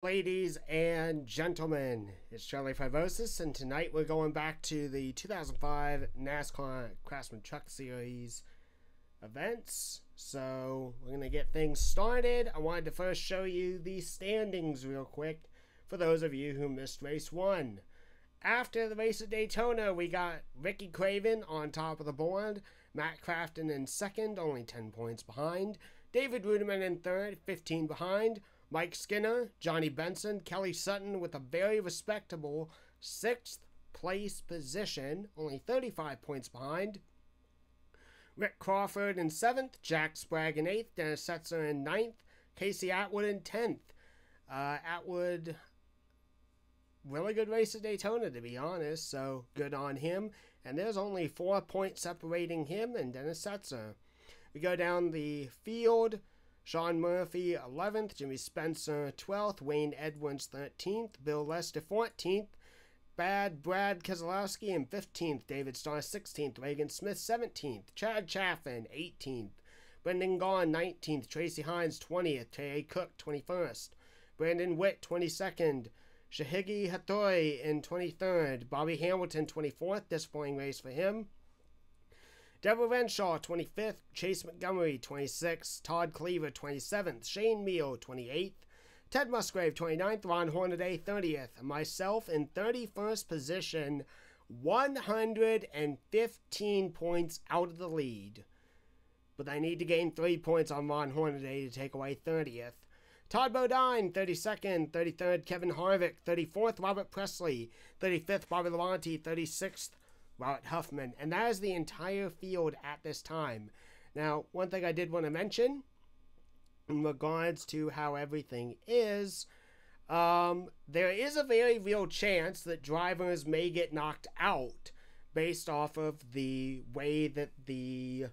Ladies and gentlemen, it's Charlie Fivosis, and tonight we're going back to the 2005 NASCAR Craftsman Truck Series events. So we're going to get things started. I wanted to first show you the standings real quick for those of you who missed race 1. After the race at Daytona, we got Ricky Craven on top of the board, Matt Crafton in second, only 10 points behind, David Ruderman in third, 15 behind, Mike Skinner, Johnny Benson, Kelly Sutton with a very respectable 6th place position, only 35 points behind. Rick Crawford in 7th, Jack Sprague in 8th, Dennis Setzer in 9th, Casey Atwood in 10th. Atwood, really good race at Daytona, to be honest, so good on him. And there's only 4 points separating him and Dennis Setzer. We go down the field. Sean Murphy 11th, Jimmy Spencer 12th, Wayne Edwards 13th, Bill Lester 14th, Brad Keselowski in 15th, David Starr 16th, Reagan Smith 17th, Chad Chaffin 18th, Brendan Gaughan 19th, Tracy Hines 20th, Trey Cook 21st, Brandon Whitt 22nd, Shahigi Hattori in 23rd, Bobby Hamilton 24th, disappointing race for him. Deborah Renshaw, 25th, Chase Montgomery, 26th, Todd Cleaver, 27th, Shane Meal, 28th, Ted Musgrave, 29th, Ron Hornaday, 30th, myself in 31st position, 115 points out of the lead. But I need to gain 3 points on Ron Hornaday to take away 30th. Todd Bodine, 32nd, 33rd, Kevin Harvick, 34th, Robert Presley, 35th, Bobby Labonte, 36th, Robert Huffman, and that is the entire field at this time. Now, one thing I did want to mention in regards to how everything is, there is a very real chance that drivers may get knocked out based off of the way that the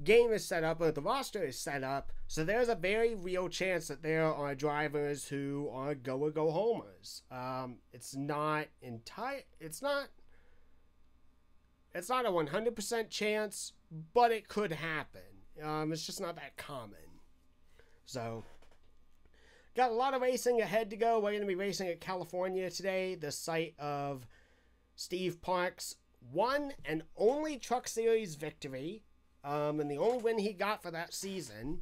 game is set up, or the roster is set up. So there's a very real chance that there are drivers who are go-homers. It's not a 100% chance, but it could happen. It's just not that common. So, got a lot of racing ahead to go. We're going to be racing at California today, the site of Steve Park's one and only Truck Series victory, and the only win he got for that season.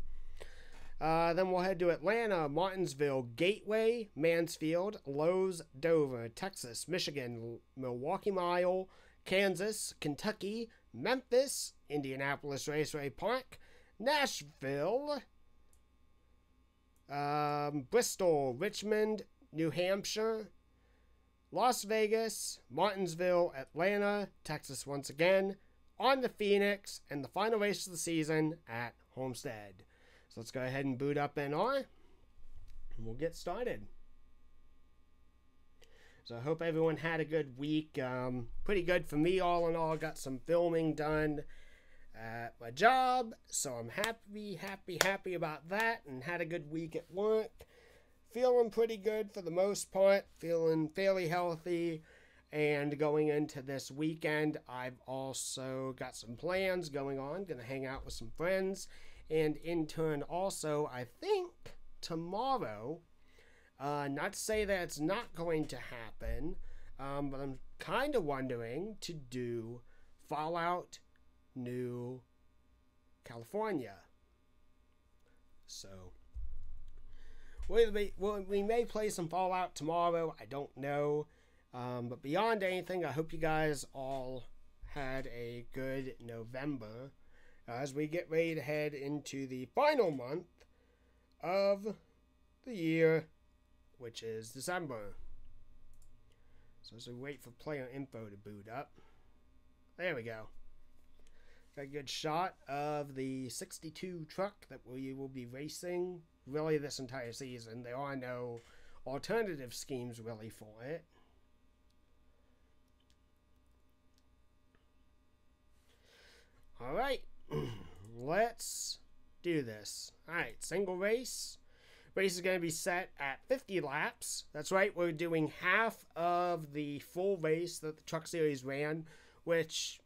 Then we'll head to Atlanta, Martinsville, Gateway, Mansfield, Lowe's, Dover, Texas, Michigan, Milwaukee Mile, Kansas, Kentucky, Memphis, Indianapolis Raceway Park, Nashville, Bristol, Richmond, New Hampshire, Las Vegas, Martinsville, Atlanta, Texas once again, on to Phoenix, and the final race of the season at Homestead. So let's go ahead and boot up NR, and we'll get started. So I hope everyone had a good week. Pretty good for me all in all. Got some filming done at my job, so I'm happy about that, and had a good week at work. Feeling pretty good for the most part. Feeling fairly healthy. And going into this weekend, I've also got some plans going on. Going to hang out with some friends. And in turn also, I think tomorrow, not to say that it's not going to happen, but I'm kind of wondering to do Fallout New California. So, we may play some Fallout tomorrow. I don't know. But beyond anything, I hope you guys all had a good November as we get ready to head into the final month of the year, which is December. So as we wait for player info to boot up. There we go. Got a good shot of the 62 truck that we will be racing really this entire season. There are no alternative schemes really for it. Alright, let's do this. Alright, single race. Race is going to be set at 50 laps. That's right, we're doing half of the full race that the Truck Series ran, which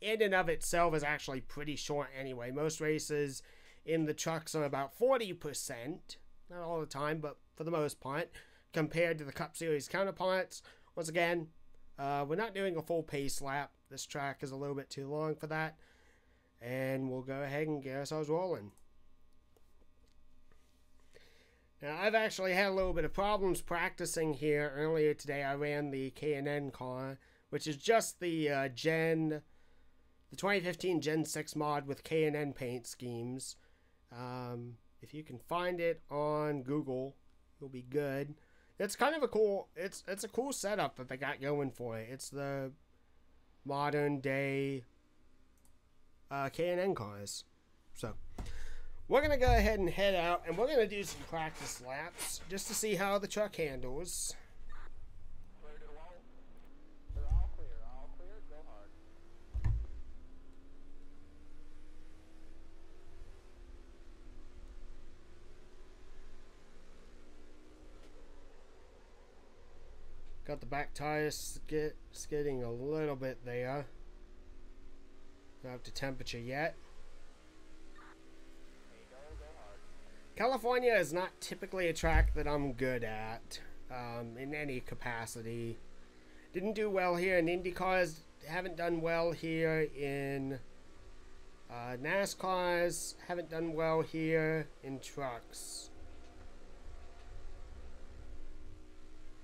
in and of itself is actually pretty short anyway. Most races in the trucks are about 40%. not all the time, but for the most part, compared to the Cup Series counterparts. Once again, we're not doing a full pace lap. This track is a little bit too long for that. And we'll go ahead and get ourselves rolling. Now, I've actually had a little bit of problems practicing here. Earlier today, I ran the K&N car, which is just the 2015 Gen 6 mod with K&N paint schemes. If you can find it on Google, you'll be good. It's kind of a cool, it's a cool setup that they got going for it. It's the modern day K&N cars. So we're going to go ahead and head out, and we're going to do some practice laps just to see how the truck handles. All clear, go hard. Got the back tires skidding a little bit there. Not up to temperature yet. California is not typically a track that I'm good at in any capacity. Didn't do well here in IndyCars. Haven't done well here in NASCARs. Haven't done well here in trucks.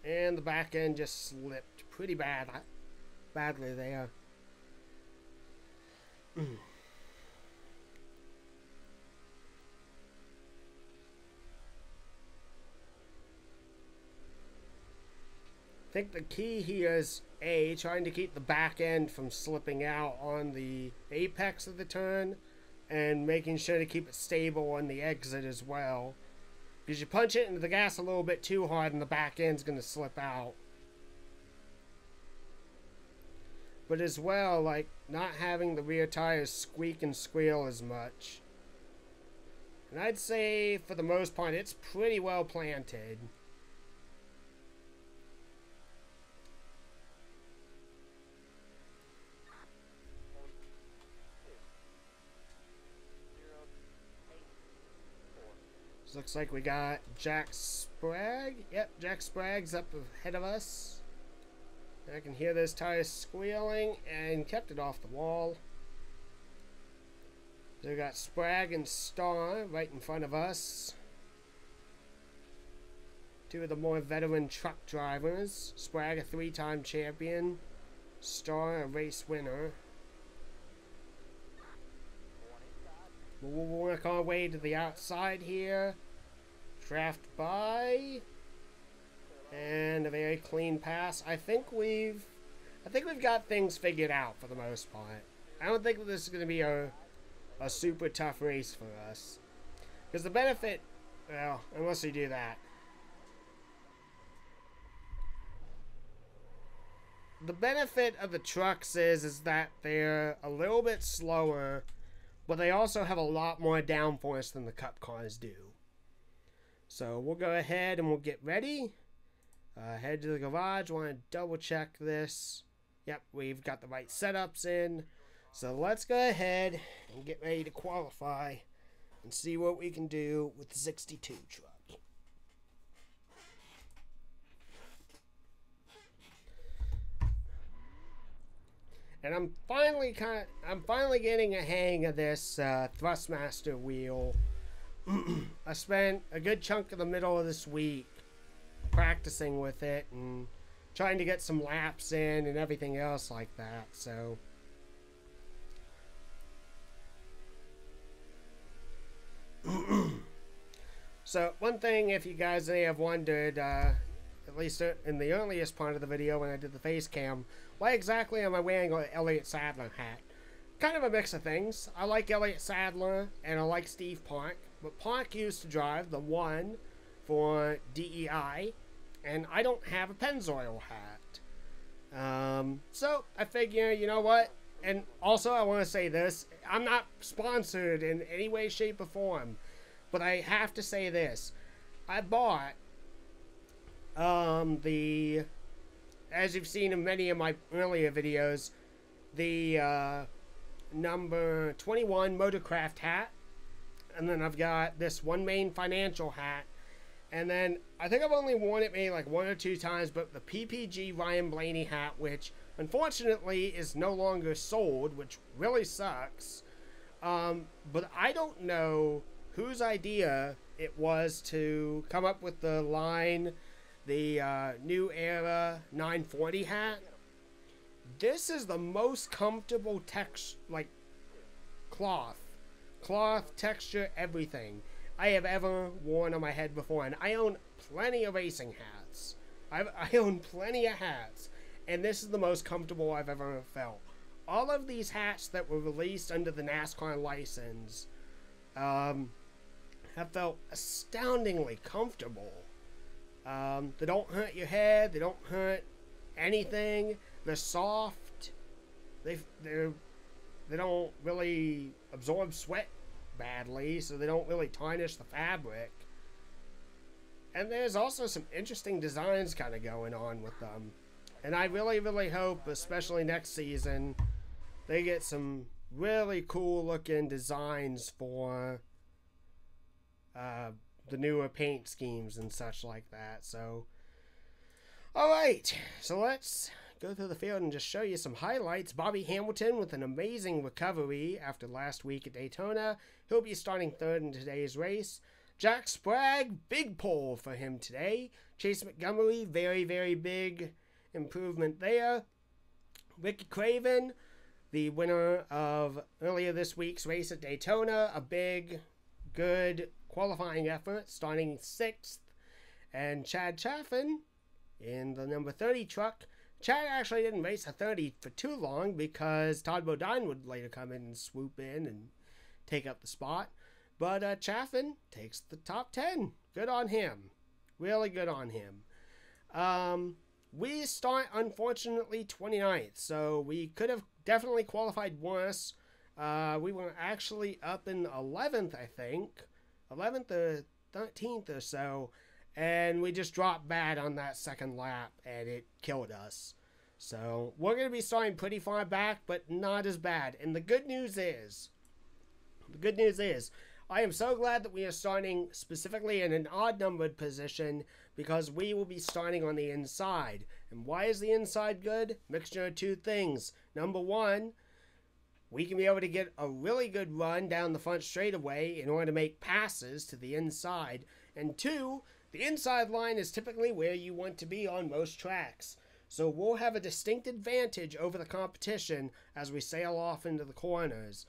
And the back end just slipped pretty badly there. I think the key here is trying to keep the back end from slipping out on the apex of the turn, and making sure to keep it stable on the exit as well. Because you punch it into the gas a little bit too hard and the back end's going to slip out. But as well, like, not having the rear tires squeak and squeal as much. And I'd say, for the most part, it's pretty well planted. Looks like we got Jack Sprague. Yep, Jack Sprague's up ahead of us. I can hear those tires squealing and kept it off the wall. So we got Sprague and Starr right in front of us. Two of the more veteran truck drivers. Sprague, a 3-time champion. Starr, a race winner. We'll work our way to the outside here. Draft by, and a very clean pass. I think we've got things figured out for the most part. I don't think this is going to be a super tough race for us, because the benefit, well, unless we do that, the benefit of the trucks is that they're a little bit slower, but they also have a lot more downforce than the Cup cars do. So we'll go ahead and we'll get ready. Head to the garage. Want to double check this. Yep, we've got the right setups in. So let's go ahead and get ready to qualify and see what we can do with the 62 truck. And I'm finally getting a hang of this Thrustmaster wheel. I spent a good chunk of the middle of this week practicing with it and trying to get some laps in and everything else like that. So one thing, if you guys may have wondered, at least in the earliest part of the video when I did the face cam, why exactly am I wearing an Elliott Sadler hat? Kind of a mix of things. I like Elliott Sadler and I like Steve Park, but Park used to drive the 1 for DEI, and I don't have a Pennzoil hat. So I figure, you know what? And also I want to say this, I'm not sponsored in any way, shape, or form, but I have to say this. I bought as you've seen in many of my earlier videos, the number 21 Motorcraft hat, and then I've got this One Main Financial hat, And then I think I've only worn it maybe like 1 or 2 times, but the PPG Ryan Blaney hat, which unfortunately is no longer sold, which really sucks. But I don't know whose idea it was to come up with the line, the New Era 940 hat. This is the most comfortable cloth texture, everything I have ever worn on my head before, and I own plenty of racing hats. I own plenty of hats, and this is the most comfortable I've ever felt. All of these hats that were released under the NASCAR license have felt astoundingly comfortable. They don't hurt your head. They don't hurt anything. They're soft. They don't really absorb sweat badly, so they don't really tarnish the fabric. And there's also some interesting designs kind of going on with them. And I really, really hope, especially next season, they get some really cool looking designs for the newer paint schemes and such like that. So, alright, so let's go through the field and just show you some highlights. Bobby Hamilton with an amazing recovery after last week at Daytona. He'll be starting 3rd in today's race. Jack Sprague, big pole for him today. Chase Montgomery, very, very big improvement there. Ricky Craven, the winner of earlier this week's race at Daytona, a big, good qualifying effort, starting 6th. And Chad Chaffin in the number 30 truck. Chad actually didn't race a 30 for too long because Todd Bodine would later come in and swoop in and take up the spot. But Chaffin takes the top 10. Good on him. Really good on him. We start, unfortunately, 29th, so we could have definitely qualified worse. We were actually up in 11th, I think. 11th or 13th or so. And we just dropped bad on that second lap, and it killed us. So we're going to be starting pretty far back, but not as bad. And the good news is, I am so glad that we are starting specifically in an odd-numbered position because we will be starting on the inside. And why is the inside good? Mixture of 2 things. Number 1, we can be able to get a really good run down the front straightaway in order to make passes to the inside. And 2, the inside line is typically where you want to be on most tracks. So we'll have a distinct advantage over the competition as we sail off into the corners.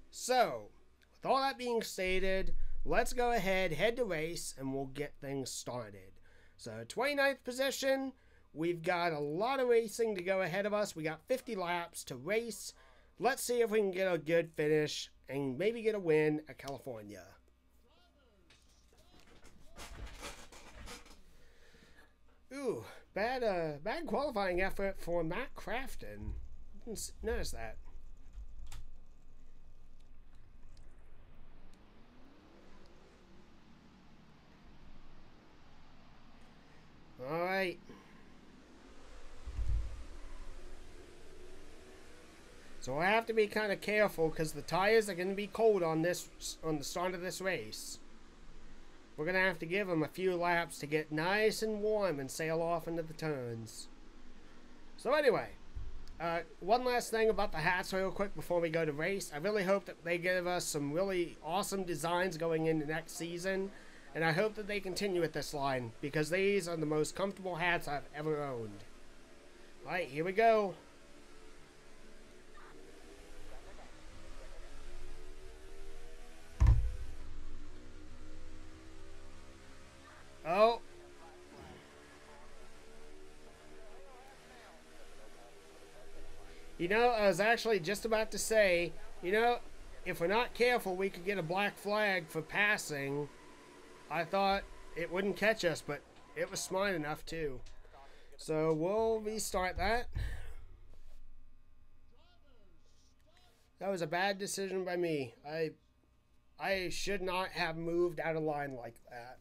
So, with all that being stated, let's go ahead, head to race, and we'll get things started. So 29th position, we've got a lot of racing to go ahead of us. We got 50 laps to race. Let's see if we can get a good finish and maybe get a win at California. Ooh, bad qualifying effort for Matt Crafton. Didn't notice that. All right. So I have to be kind of careful because the tires are going to be cold on the start of this race. We're going to have to give them a few laps to get nice and warm and sail off into the turns. So anyway, one last thing about the hats real quick before we go to race. I really hope that they give us some really awesome designs going into next season. And I hope that they continue with this line because these are the most comfortable hats I've ever owned. Alright, here we go. Oh. You know, I was actually just about to say, you know, if we're not careful, we could get a black flag for passing. I thought it wouldn't catch us, but it was smart enough too. So we'll restart that. That was a bad decision by me. I should not have moved out of line like that.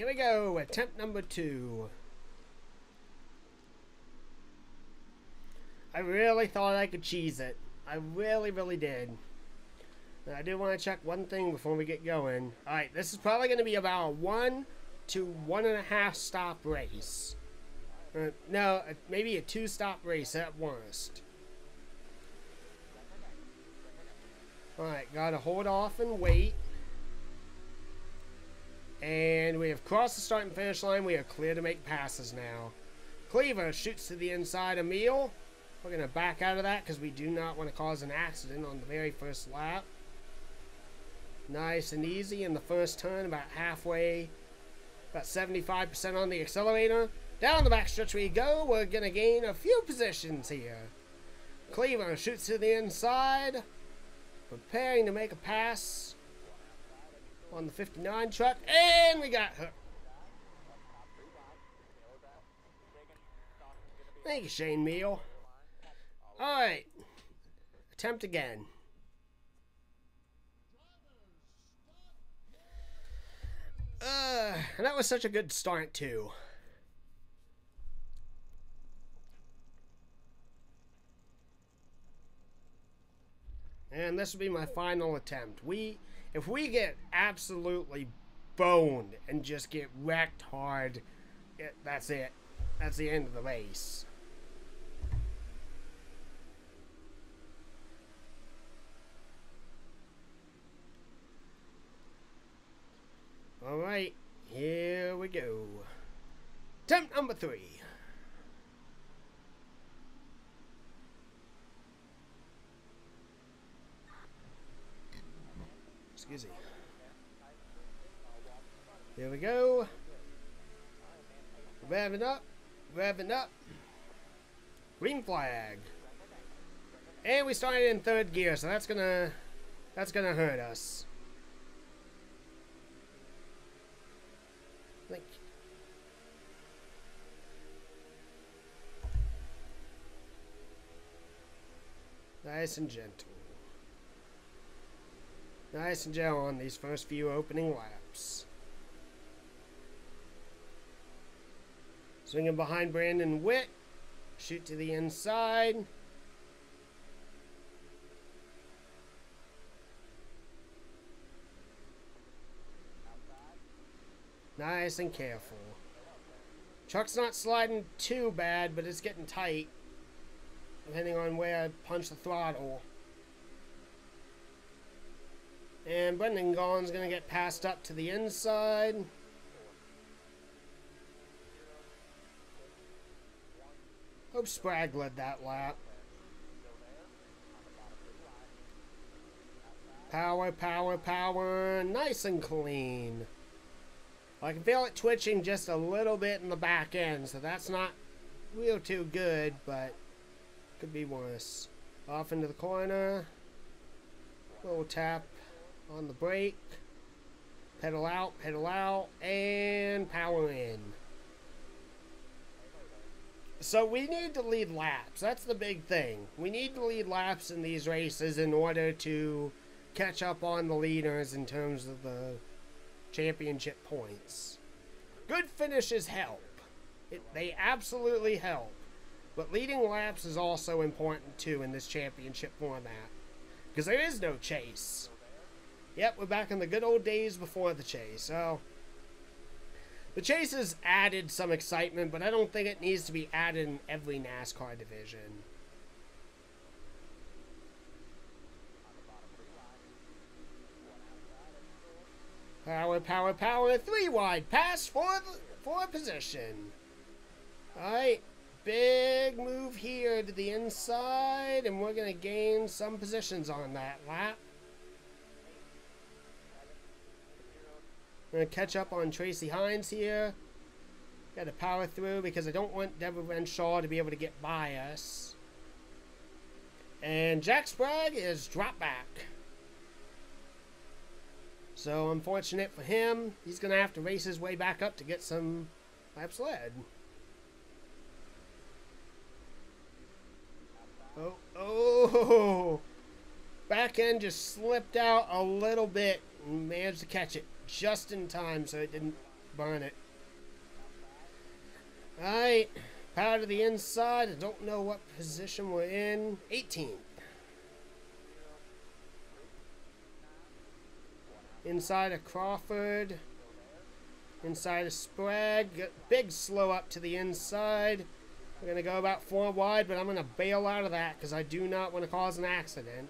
Here we go, attempt number 2. I really thought I could cheese it. I really, really did. Now, I do want to check one thing before we get going. Alright, this is probably going to be about a 1 to 1.5 stop race. No, maybe a 2 stop race at worst. Alright, gotta hold off and wait. And we have crossed the start and finish line. We are clear to make passes now. Cleaver shoots to the inside of Meal. We're going to back out of that because we do not want to cause an accident on the very first lap. Nice and easy in the first turn, about halfway, about 75% on the accelerator. Down the backstretch we go. We're going to gain a few positions here. Cleaver shoots to the inside, preparing to make a pass on the 59 truck, and we got hooked. Thank you, Shane Meal. Alright, attempt again. And that was such a good start too. And this will be my final attempt. If we get absolutely boned and just get wrecked hard, that's it. That's the end of the race. Alright, here we go. Attempt number 3. Excuse me. Here we go. Revving up. Revving up. Green flag. And we started in 3rd gear, so that's gonna hurt us. Nice and gentle. Nice and gentle on these first few opening laps. Swinging behind Brandon Whitt. Shoot to the inside. Nice and careful. Truck's not sliding too bad, but it's getting tight, depending on where I punch the throttle. And Brendan Gaughan's going to get passed up to the inside. Hope Sprague led that lap. Power, power, power. Nice and clean. I can feel it twitching just a little bit in the back end, so that's not real too good, but could be worse. Off into the corner. Little tap on the brake. Pedal out, and power in. So we need to lead laps. That's the big thing. We need to lead laps in these races in order to catch up on the leaders in terms of the championship points. Good finishes help. They absolutely help. But leading laps is also important too in this championship format, because there is no chase. Yep, we're back in the good old days before the chase. So the chase has added some excitement, but I don't think it needs to be added in every NASCAR division. Power, power, power. 3 wide pass for position. Alright. Big move here to the inside, and we're going to gain some positions on that lap. We're going to catch up on Tracy Hines here. Got to power through because I don't want Deborah Renshaw to be able to get by us. And Jack Sprague is dropped back. So, unfortunate for him, he's going to have to race his way back up to get some laps led. Oh, back end just slipped out a little bit and managed to catch it just in time so it didn't Burn it. Alright. Power to the inside. I don't know what position we're in. 18th. Inside of Crawford. Inside of Sprague. Big slow up to the inside. We're going to go about 4 wide, but I'm going to bail out of that because I do not want to cause an accident.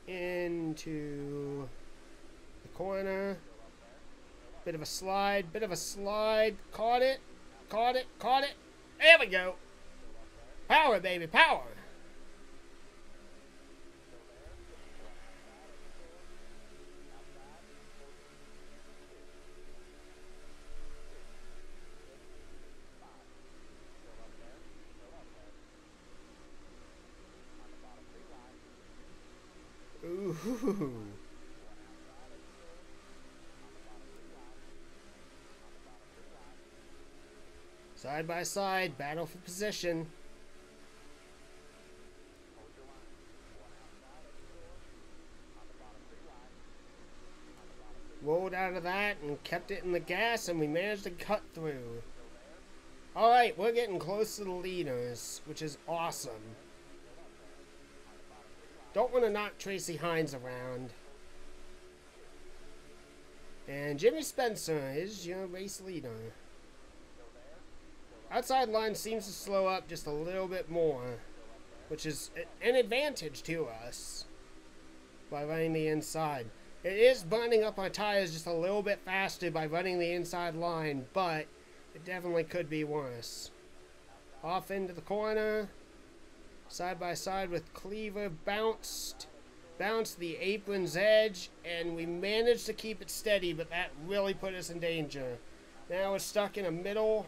Into the corner. Bit of a slide, bit of a slide. Caught it, caught it, caught it. There we go. Power, baby, power. Ooh. Side by side, battle for position. Rolled out of that and kept it in the gas, and we managed to cut through. Alright, we're getting close to the leaders, which is awesome. Don't want to knock Tracy Hines around. And Jimmy Spencer is your race leader. Outside line seems to slow up just a little bit more, which is an advantage to us by running the inside. It is burning up our tires just a little bit faster by running the inside line, but it definitely could be worse. Off into the corner. Side by side with Cleaver, bounced the apron's edge, and we managed to keep it steady, but that really put us in danger. Now we're stuck in the middle.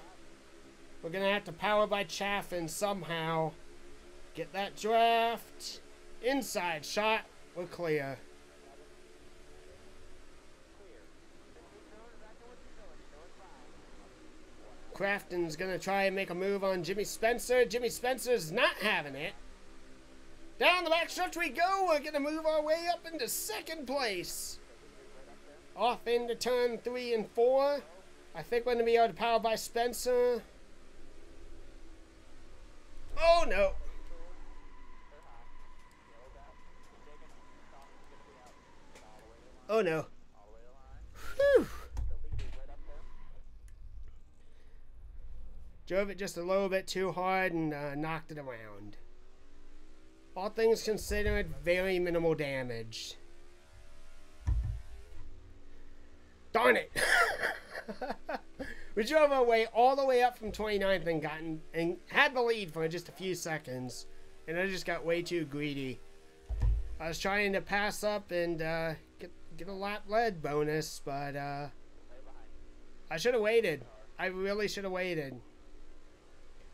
We're going to have to power by Chaffin somehow. Get that draft. Inside shot. We're clear. Crafton's going to try and make a move on Jimmy Spencer. Jimmy Spencer's not having it. Down the back stretch we go. We're going to move our way up into 2nd place. Off into turn 3 and 4. I think we're going to be able to power by Spencer. Oh, no. Oh, no. Whew. Drove it just a little bit too hard and knocked it around. All things considered, very minimal damage. Darn it! We drove our way all the way up from 29th and had the lead for just a few seconds, and I just got way too greedy. I was trying to pass up and get a lap lead bonus, but I should have waited. I really should have waited.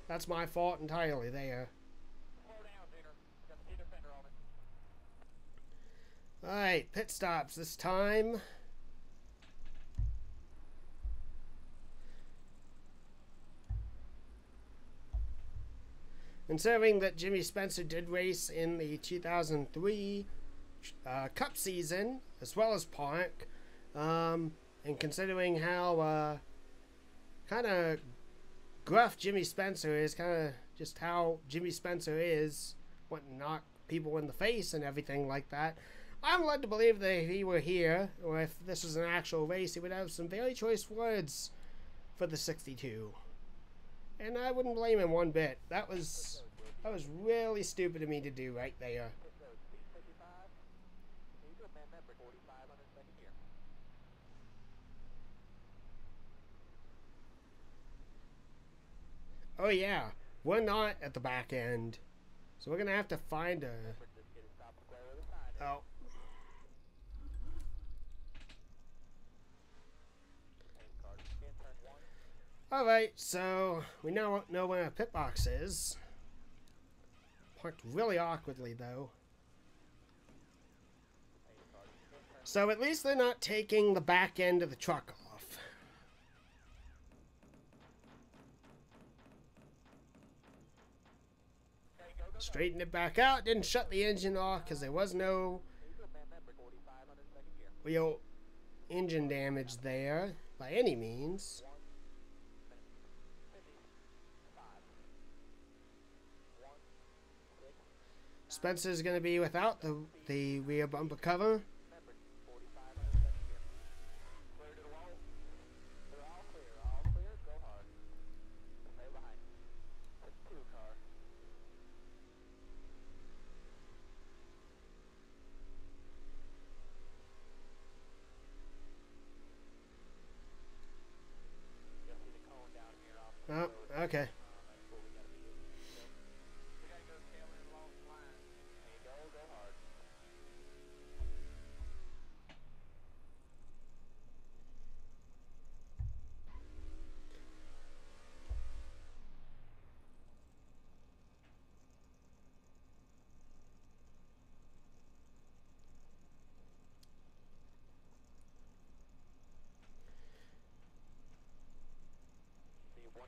That's my fault entirely there. Alright, pit stops this time. Considering that Jimmy Spencer did race in the 2003 Cup season, as well as Park, and considering how kind of gruff Jimmy Spencer is, kind of just how Jimmy Spencer is, wanting to knock people in the face and everything like that, I'm led to believe that if he were here, or if this was an actual race, he would have some very choice words for the 62. And I wouldn't blame him one bit. That was really stupid of me to do right there. Oh yeah, we're not at the back end, so we're gonna have to find a. Oh. Alright, so we now know where our pit box is. Parked really awkwardly, though. So at least they're not taking the back end of the truck off. Straightened it back out, didn't shut the engine off because there was no real engine damage there by any means. Spencer's going to be without the rear bumper cover. Oh, okay.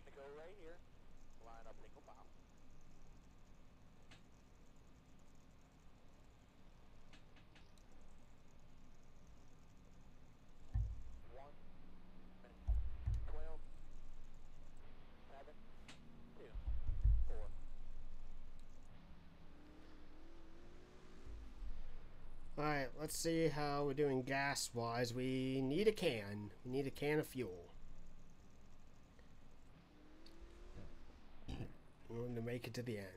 To go right here, line up single file. One, 12, 7, 2, 4. Alright, let's see how we're doing gas-wise. We need a can. We need a can of fuel. We're going to make it to the end.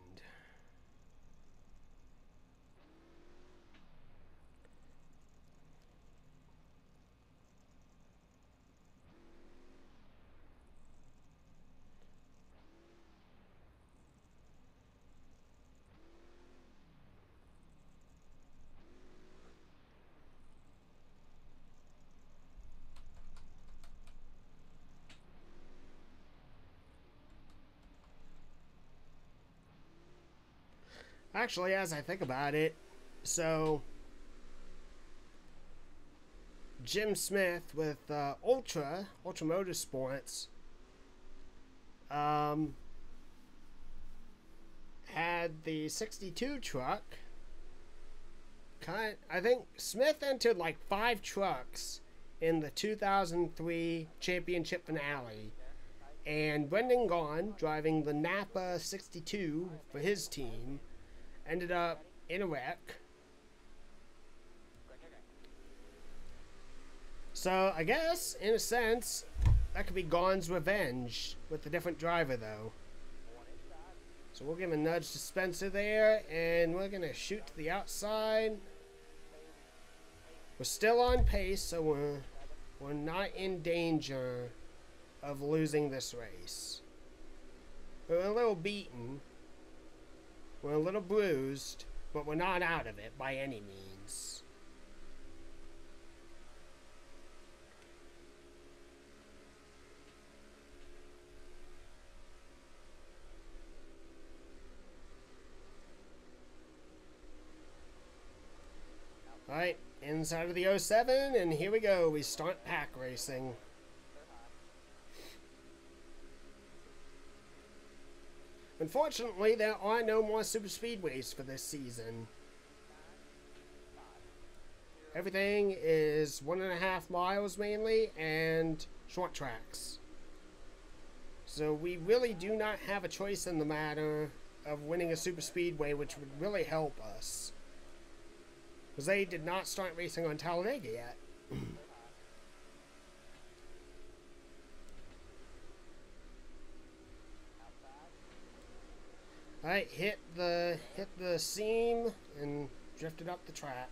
Actually, as I think about it, so Jim Smith with Ultra Motorsports had the 62 truck. I think Smith entered like 5 trucks in the 2003 championship finale. And Brendan Gaughan, driving the Napa 62 for his team, ended up in a wreck. So I guess, in a sense, that could be Gaughan's revenge with a different driver, though. So we'll give a nudge to Spencer there, and we're gonna shoot to the outside. We're still on pace, so we're not in danger of losing this race. We're a little beaten. We're a little bruised, but we're not out of it by any means. Alright, inside of the 07, and here we go. We start pack racing. Unfortunately, there are no more super speedways for this season. Everything is 1.5 miles mainly, and short tracks. So we really do not have a choice in the matter of winning a super speedway, which would really help us. Because they did not start racing on Talladega yet. Alright, hit the seam and drifted up the track.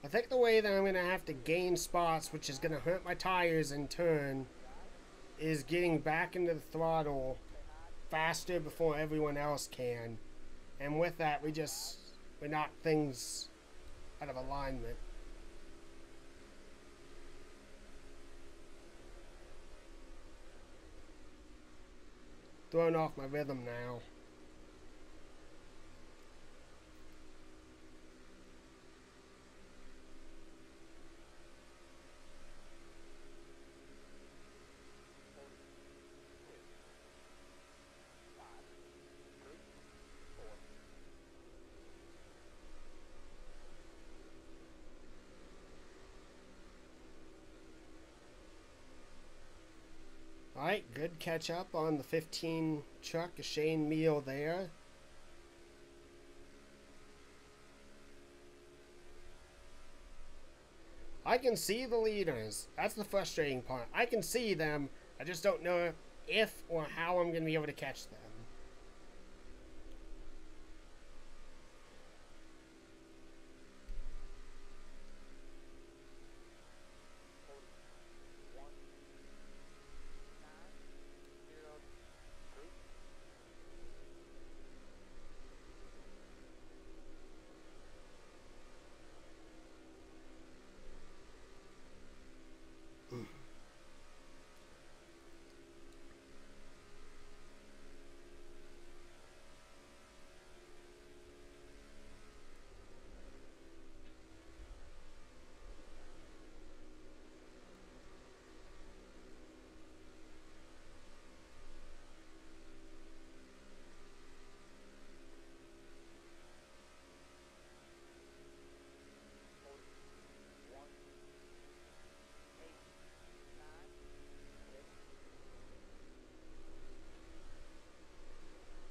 I think the way that I'm going to have to gain spots, which is going to hurt my tires in turn, is getting back into the throttle faster before everyone else can. And with that, we knock things out of alignment. Throwing off my rhythm now. Alright, good catch up on the 15 truck, a Shane Meal there. I can see the leaders. That's the frustrating part. I can see them. I just don't know if or how I'm going to be able to catch them.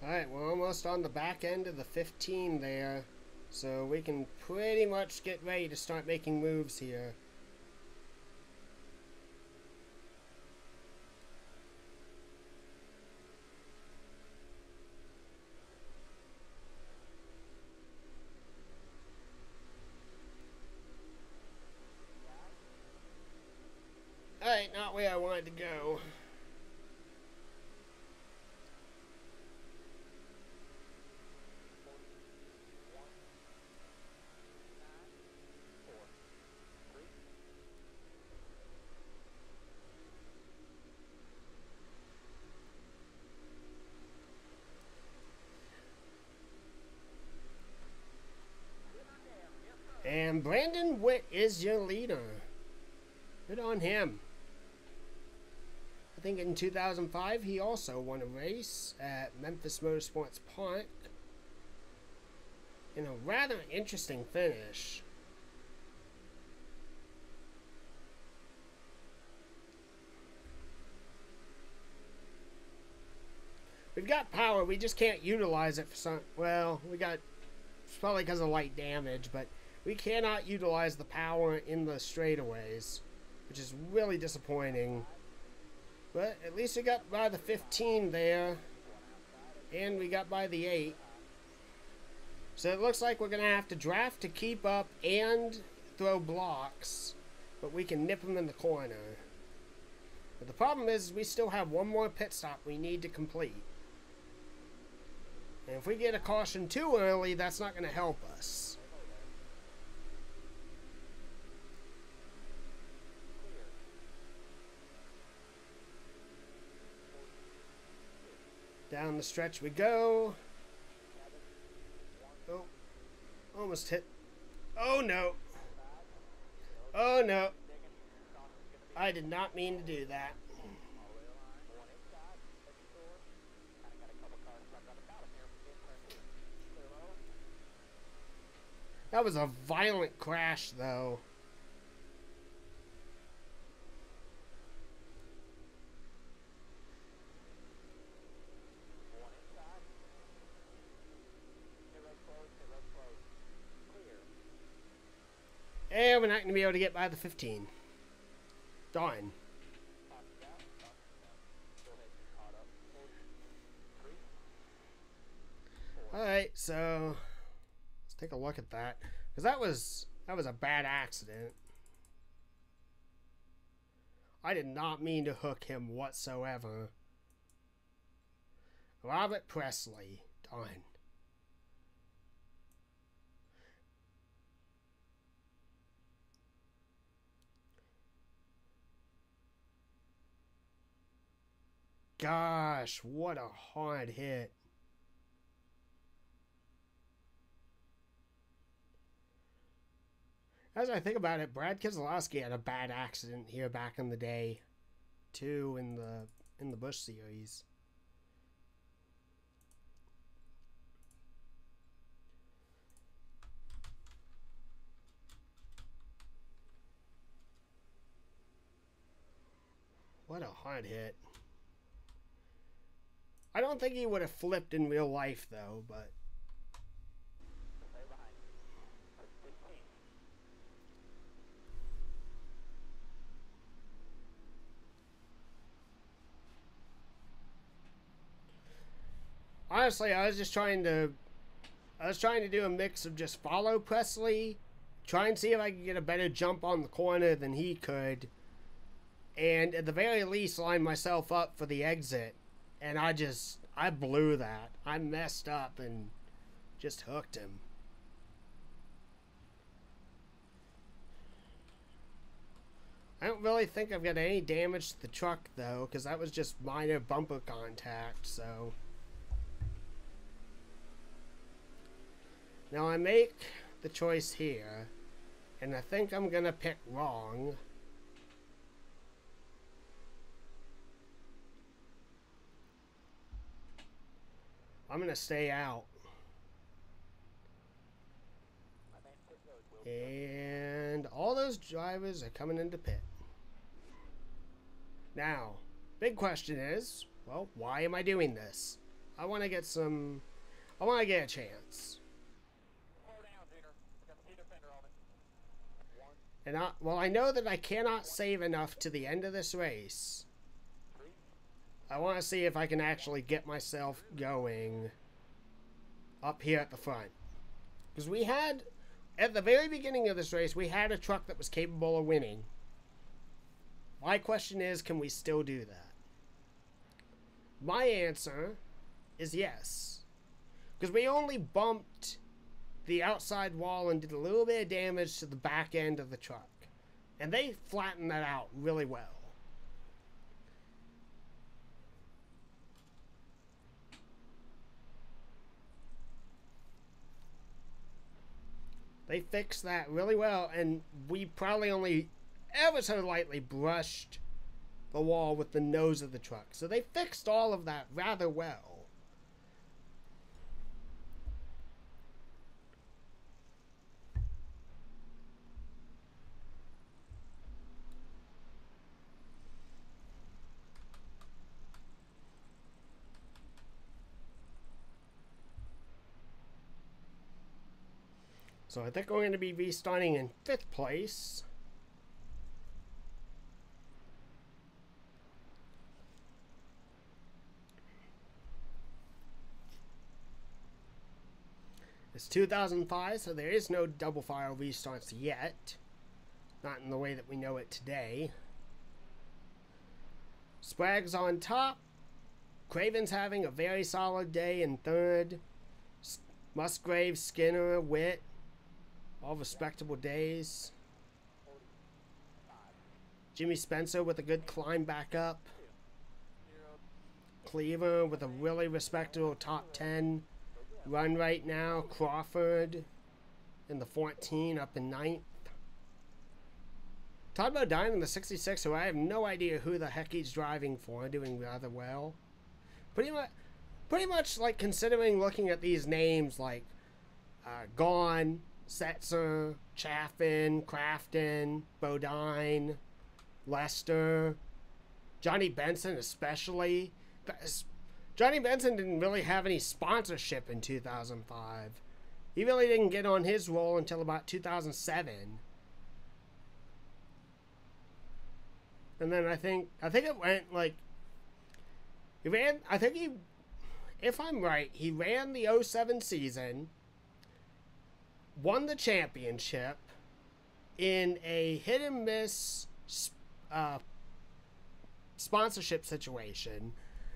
Alright, we're almost on the back end of the 15 there, so we can pretty much get ready to start making moves here. Alright, not where I wanted to go. And Brandon Whitt is your leader. Good on him. I think in 2005 he also won a race at Memphis Motorsports Park in a rather interesting finish. We've got power, we just can't utilize it for some, well, it's probably because of light damage, but we cannot utilize the power in the straightaways, which is really disappointing. But at least we got by the 15 there, and we got by the 8. So it looks like we're going to have to draft to keep up and throw blocks, but we can nip them in the corner. But the problem is we still have one more pit stop we need to complete. And if we get a caution too early, that's not going to help us. Down the stretch we go. Oh, almost hit. Oh no. Oh no. I did not mean to do that. That was a violent crash though. And we're not going to be able to get by the 15. Darn. Alright, so let's take a look at that. Because that was a bad accident. I did not mean to hook him whatsoever. Robert Presley. Darn. Gosh, what a hard hit. As I think about it, Brad Keselowski had a bad accident here back in the day, too, in the Busch Series. What a hard hit. I don't think he would have flipped in real life, though, but... Stay behind. 15. Honestly, I was trying to do a mix of just follow Presley, try and see if I could get a better jump on the corner than he could, and at the very least line myself up for the exit. And I blew that. I messed up and just hooked him. I don't really think I've got any damage to the truck, though, because that was just minor bumper contact, so... Now I make the choice here, and I think I'm gonna pick wrong. I'm gonna stay out. My man pit road will be And all those drivers are coming into pit. Now, big question is, well, why am I doing this? I want to get a chance. slow down, Junior. Got the speed offender on it. 1, And I know that I cannot save enough to the end of this race. 3, I want to see if I can actually get myself going up here at the front. Because we had, at the very beginning of this race, we had a truck that was capable of winning. My question is, can we still do that? My answer is yes. Because we only bumped the outside wall and did a little bit of damage to the back end of the truck. And they flattened that out really well. They fixed that really well, and we probably only ever so lightly brushed the wall with the nose of the truck. So they fixed all of that rather well. So I think we're going to be restarting in 5th place. It's 2005, so there is no double file restarts yet. Not in the way that we know it today. Sprague's on top. Craven's having a very solid day in 3rd. Musgrave, Skinner, Whitt, all respectable days. Jimmy Spencer with a good climb back up. Cleaver with a really respectable top 10 run right now. Crawford in the 14 up in 9th. Todd Bodine in the 66, who I have no idea who the heck he's driving for, doing rather well. Pretty much like considering looking at these names like Gone, Setzer, Chaffin, Crafton, Bodine, Lester, Johnny Benson especially. Johnny Benson didn't really have any sponsorship in 2005. He really didn't get on his roll until about 2007. And then I think it went like he ran. I think he, if I'm right, he ran the 07 season, won the championship in a hit and miss sponsorship situation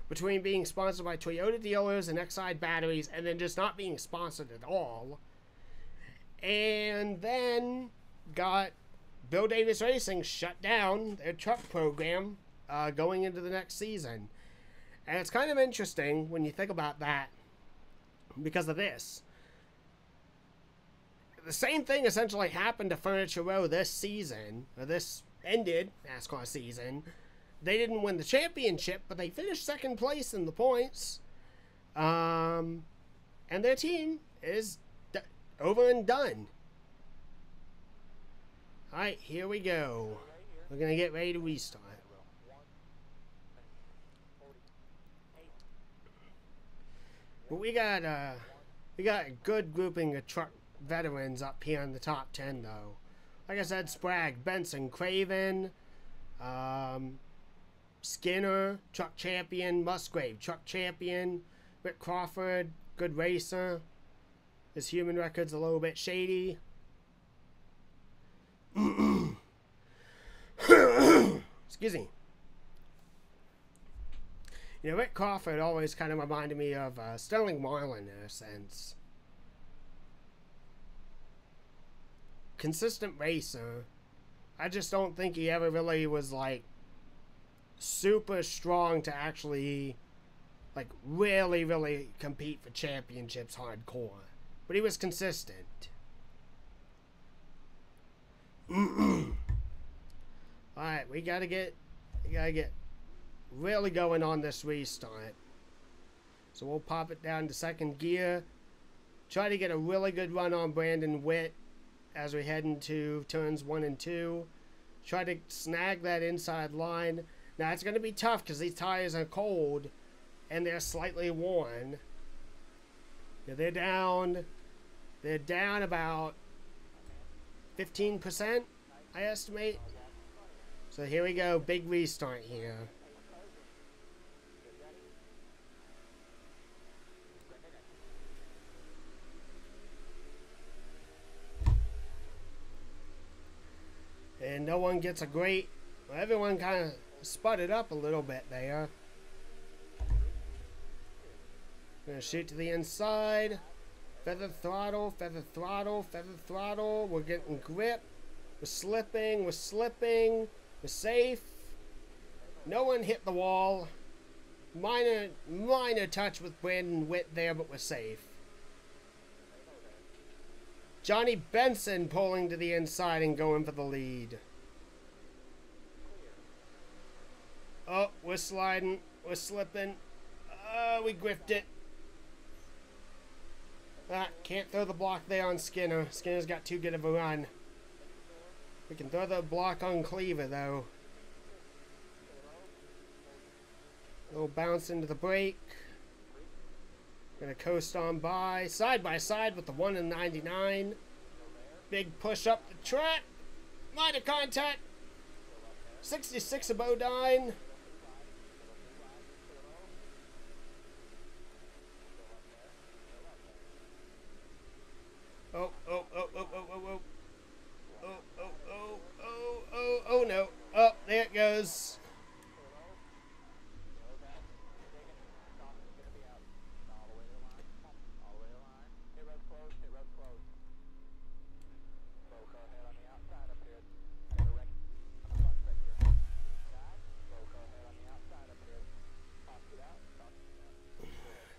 between being sponsored by Toyota dealers and Exide batteries and then just not being sponsored at all. And then got Bill Davis Racing shut down their truck program going into the next season. And it's kind of interesting when you think about that because of this. The same thing essentially happened to Furniture Row this season, or this ended NASCAR season. They didn't win the championship, but they finished 2nd place in the points. And their team is over and done. Alright, here we go. We're going to get ready to restart. But we got a good grouping of truck veterans up here in the top 10, though. Like I said, Sprague, Benson, Craven, Skinner, truck champion, Musgrave, truck champion, Rick Crawford, good racer. His human record's a little bit shady. Excuse me. You know, Rick Crawford always kind of reminded me of Sterling Marlin in a sense. Consistent racer. I just don't think he ever really was like super strong to actually like really compete for championships hardcore. But he was consistent. Alright, we gotta get really going on this restart. So we'll pop it down to second gear. Try to get a really good run on Brandon Whitt as we head into turns 1 and 2. Try to snag that inside line. Now it's going to be tough because these tires are cold and they're slightly worn. Yeah, they're down about 15%, I estimate. So here we go, big restart here. And no one gets a great... Well, everyone kind of sputted up a little bit there. Gonna shoot to the inside. Feather throttle, feather throttle, feather throttle. We're getting grip. We're slipping, we're slipping. We're safe. No one hit the wall. Minor touch with Brandon Whitt there, but we're safe. Johnny Benson pulling to the inside and going for the lead. Oh, we're sliding. We're slipping. We griffed it. Can't throw the block there on Skinner. Skinner's got too good of a run. We can throw the block on Cleaver, though. Little bounce into the brake. Gonna coast on by side with the 1 and 99. Big push up the track. Minor contact. 66 of Bodine. Oh no. Oh, there it goes.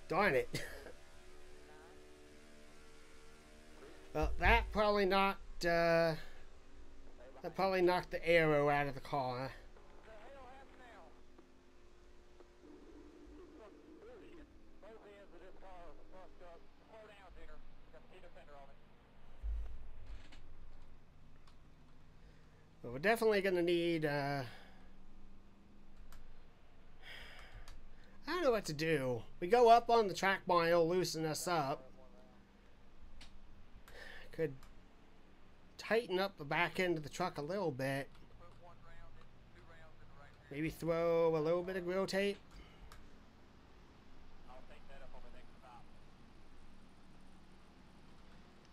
Darn it. Well, that probably knocked the arrow out of the car. Well, we're definitely going to need I don't know what to do. We go up on the track mile, loosen us up. Could tighten up the back end of the truck a little bit. Maybe throw a little bit of grill tape.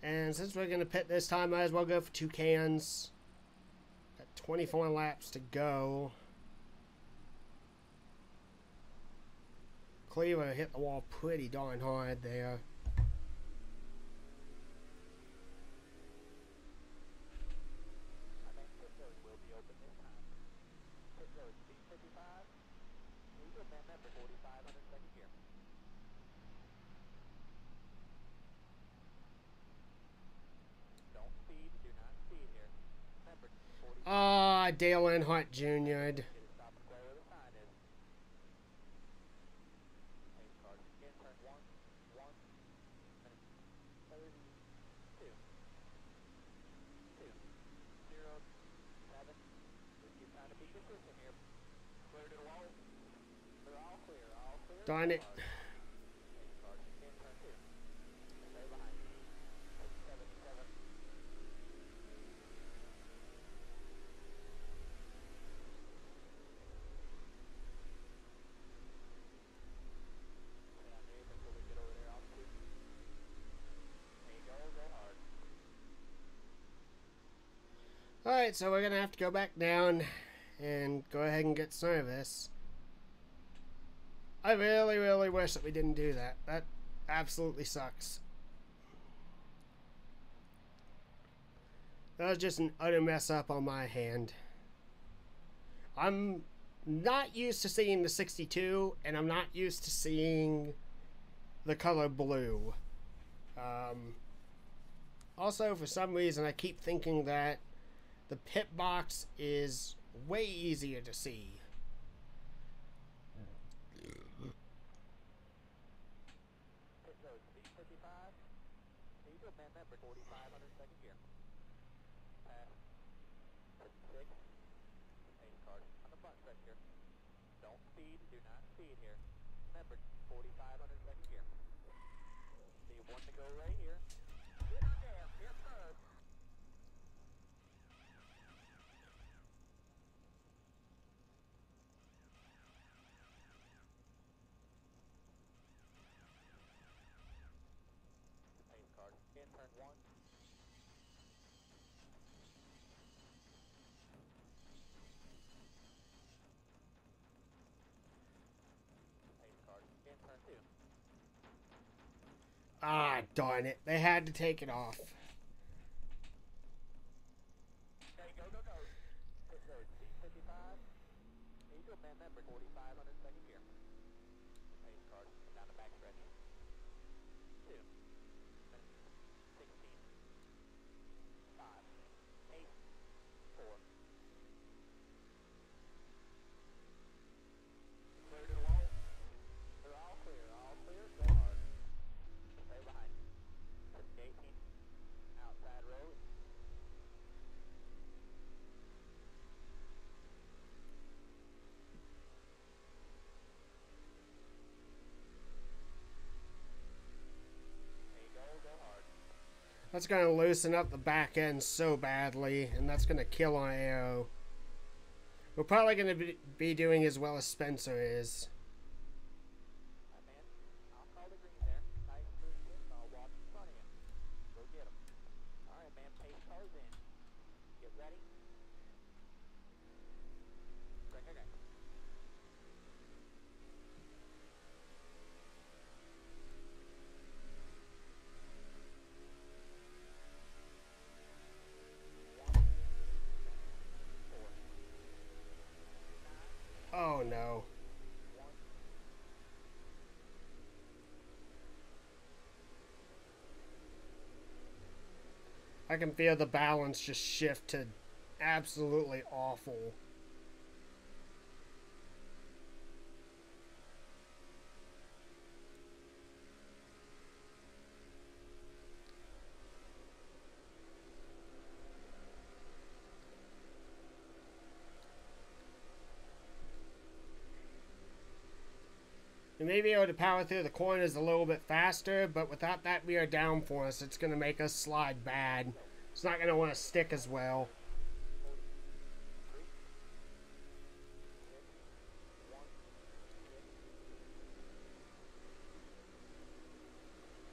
And since we're going to pit this time, might as well go for 2 cans. Got 24 laps to go. Cleaver hit the wall pretty darn hard there. Ah, Dale Earnhardt Jr. Darn it. Alright, so we're gonna have to go back down and go ahead and get service. I really, really wish that we didn't do that. That absolutely sucks. That was just an utter mess up on my hand. I'm not used to seeing the 62, and I'm not used to seeing the color blue. Also, for some reason, I keep thinking that the pit box is way easier to see. Pit road, speed 55. Diesel, man member 4,500 second gear. Pass. 6. Ace card. On the front stretch here. Don't speed. Do not speed here. Member 4,500 second gear. See one to go right here. Get on there. Here first. Ace card. In turn 1. Ace card. In turn 2. Ah, darn it. They had to take it off. Okay, go, go, go. Pit road, speed 55. Diesel, man member 4,500 second gear. Ace card. Down the back stretch. 2. 16. 5. 8. 4. Clear to the wall. They're all clear. All clear. Go hard. Stay behind. 18. Outside road. There you go. Go hard. That's going to loosen up the back end so badly, and that's going to kill our aero. We're probably going to be doing as well as Spencer is. Alright, man. I'll call the green there. Nice smooth kick. I'll walk in front of you. Go get him. Alright, man. Pace cars in. Get ready. Okay. Oh no. I can feel the balance just shift to absolutely awful. We may be able to power through the corners a little bit faster, but without that rear downforce, it's going to make us slide bad. It's not going to want to stick as well.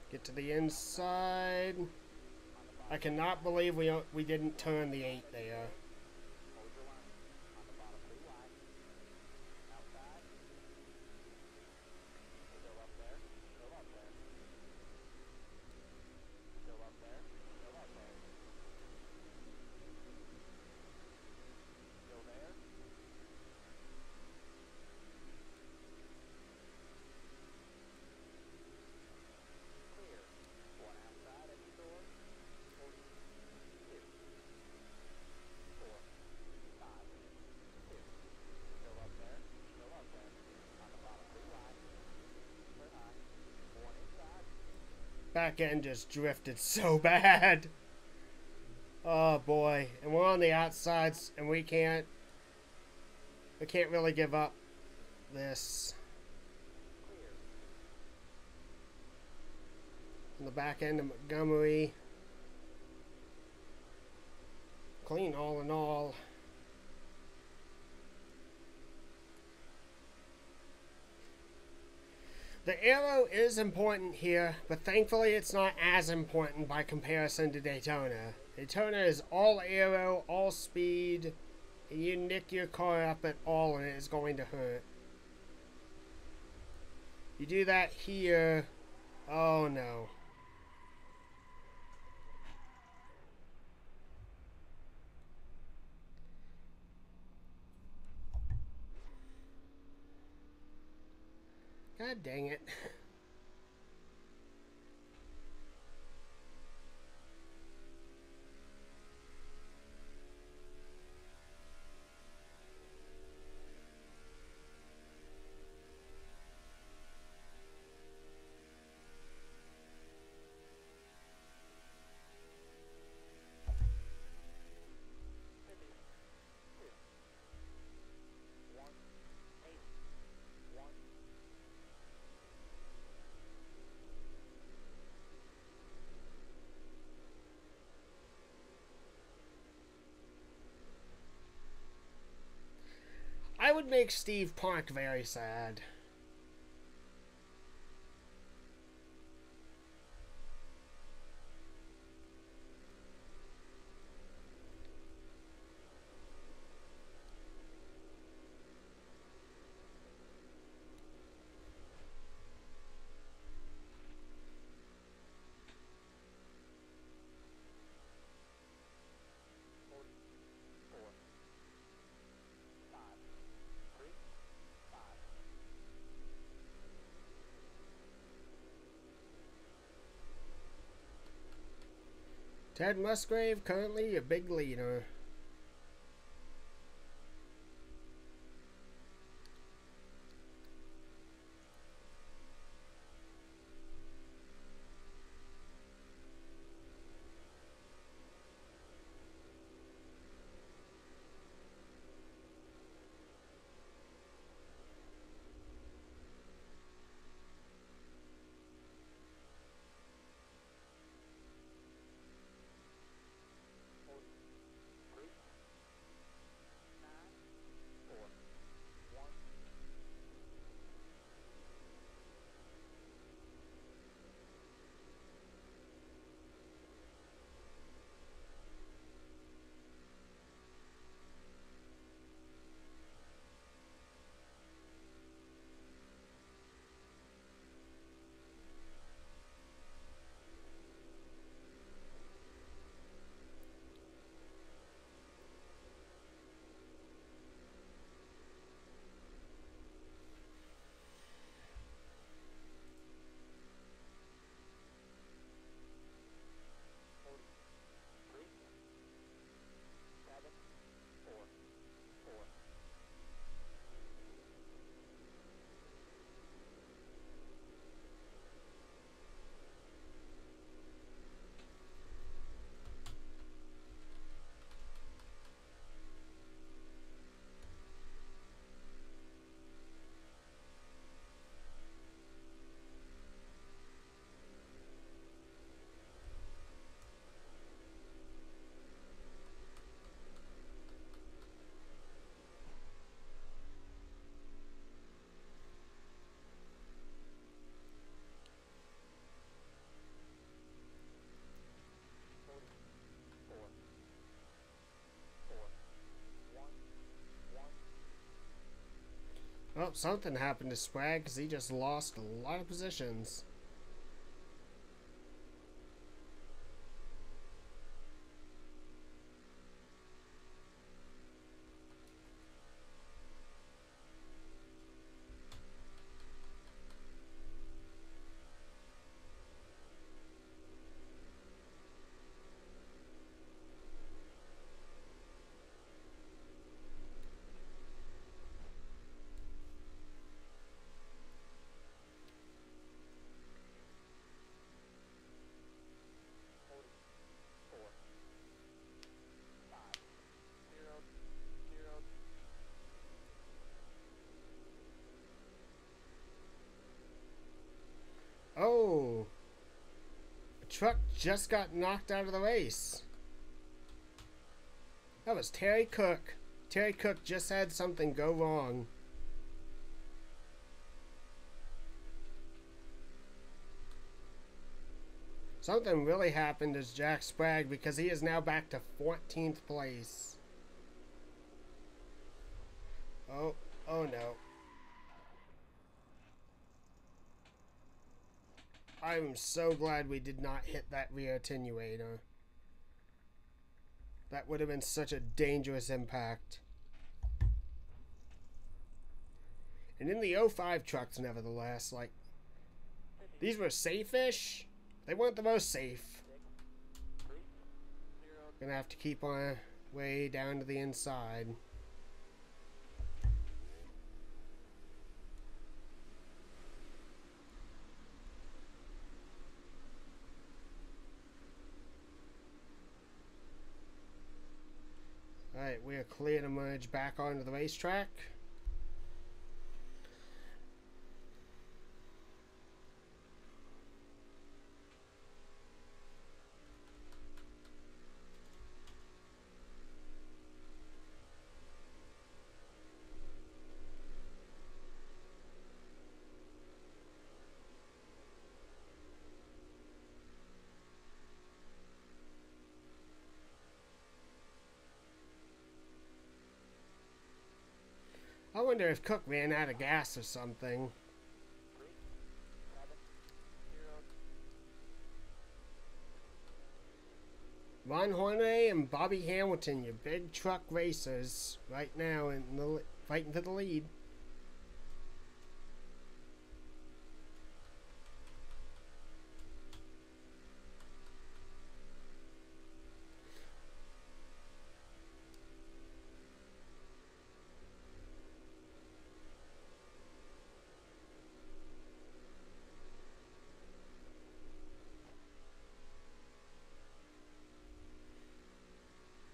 Get to the inside. I cannot believe we didn't turn the 8 there. Back end just drifted so bad. Oh boy. And we're on the outsides and we can't really give up this. On the back end of Montgomery. Clean all in all. The aero is important here, but thankfully it's not as important by comparison to Daytona. Daytona is all aero, all speed, and you nick your car up at all and it is going to hurt. You do that here, oh no. God dang it. I would make Steve Park very sad. Ted Musgrave, currently a big leader. Oh, something happened to Sprague because he just lost a lot of positions. Oh, the truck just got knocked out of the race. That was Terry Cook. Terry Cook just had something go wrong. Something really happened to Jack Sprague because he is now back to 14th place. Oh no. I'm so glad we did not hit that rear attenuator. That would have been such a dangerous impact. And in the 05 trucks, nevertheless, like, these were safe-ish. They weren't the most safe. Gonna have to keep our way down to the inside. Alright, we are clear to merge back onto the racetrack. I wonder if Cook ran out of gas or something. Ron Horner and Bobby Hamilton, your big truck racers, right now in the fighting for the lead.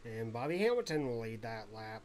And Bobby Hamilton will lead that lap.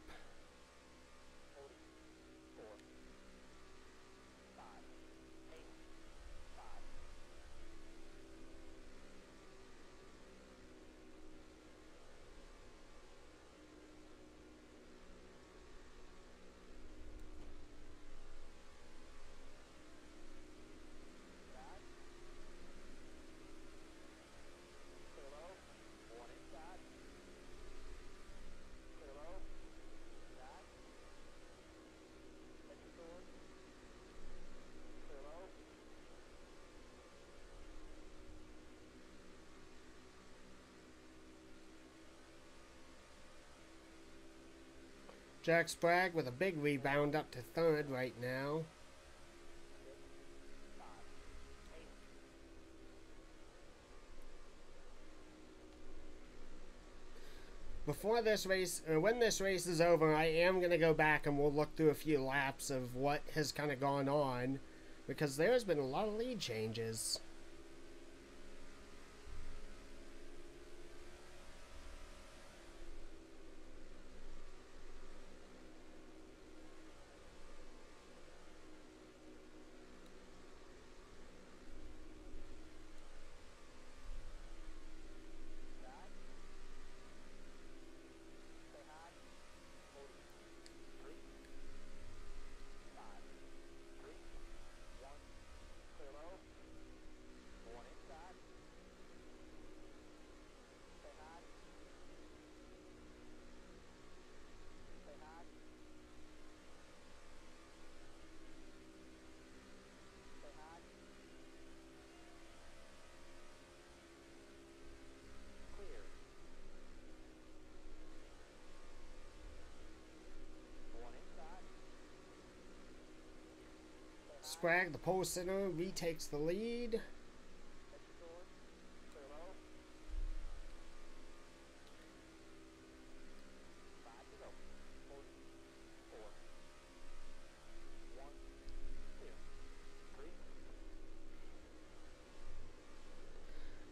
Jack Sprague with a big rebound up to third right now. Before this race, when this race is over, I am going to go back and we'll look through a few laps of what has kind of gone on, because there's been a lot of lead changes. Sprague, the pole sitter, retakes the lead.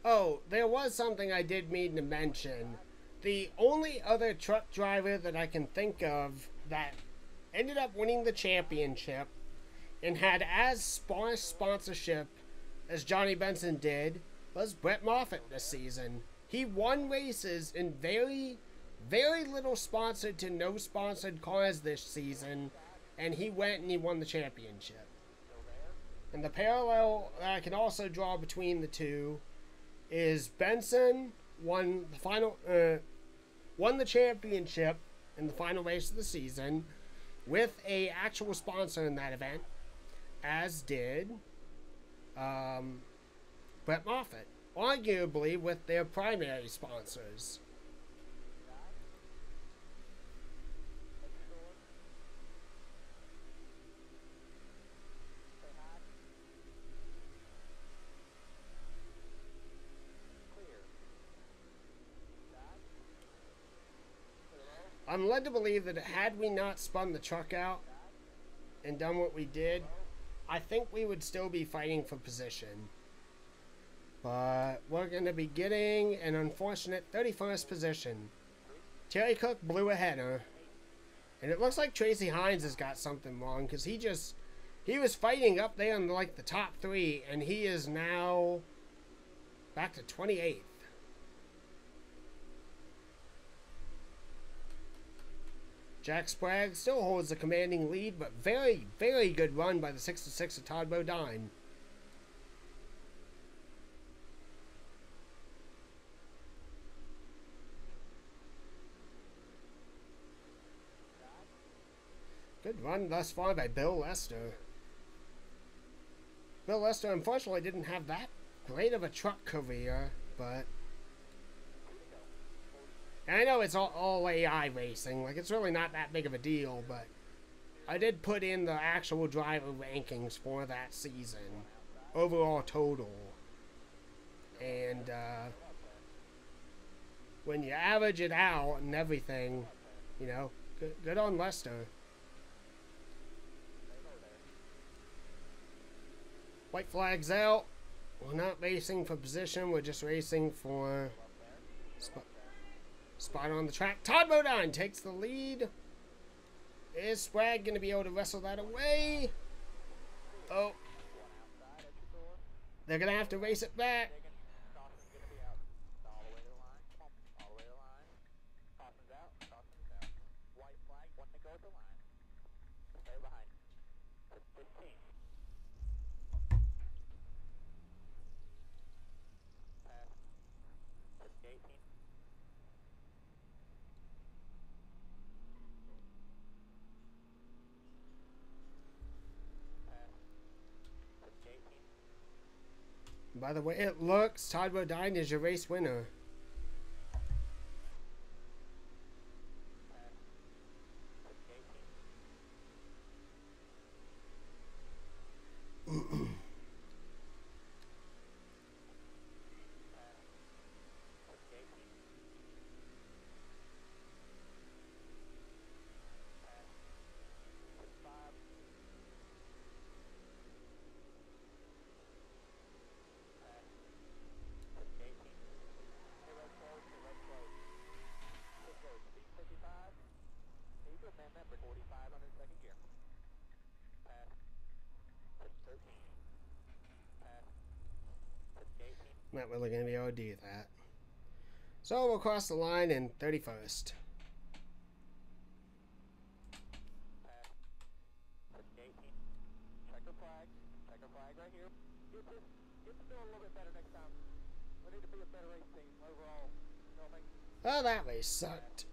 Oh, there was something I did mean to mention. The only other truck driver that I can think of that ended up winning the championship and had as sparse sponsorship as Johnny Benson did was Brett Moffitt this season. He won races in very, very little sponsored to no sponsored cars this season, and he went and he won the championship. And the parallel that I can also draw between the two is Benson won the championship in the final race of the season with a actual sponsor in that event, as did Brett Moffitt, arguably with their primary sponsors. I'm led to believe that had we not spun the truck out and done what we did, I think we would still be fighting for position. But we're going to be getting an unfortunate 31st position. Terry Cook blew a header. And it looks like Tracy Hines has got something wrong, because he was fighting up there in like the top 3, and he is now back to 28th. Jack Sprague still holds the commanding lead, but very, very good run by the 6-6 of Todd Bodine. Good run thus far by Bill Lester. Bill Lester unfortunately didn't have that great of a truck career, but and I know it's all AI racing, like it's really not that big of a deal, but I did put in the actual driver rankings for that season, overall total, and when you average it out and everything, you know, good on Lester. White flag's out. We're not racing for position, we're just racing for spot on the track. Todd Bodine takes the lead. Is Sprague going to be able to wrestle that away? Oh. They're going to have to race it back. By the way it looks, Todd Bodine is your race winner. Not really going to be able to do that. So we'll cross the line in 31st. Checker flag right here. Get to do a little bit better next time. We need to be a better race team overall. You know what I mean? Oh, that race sucked.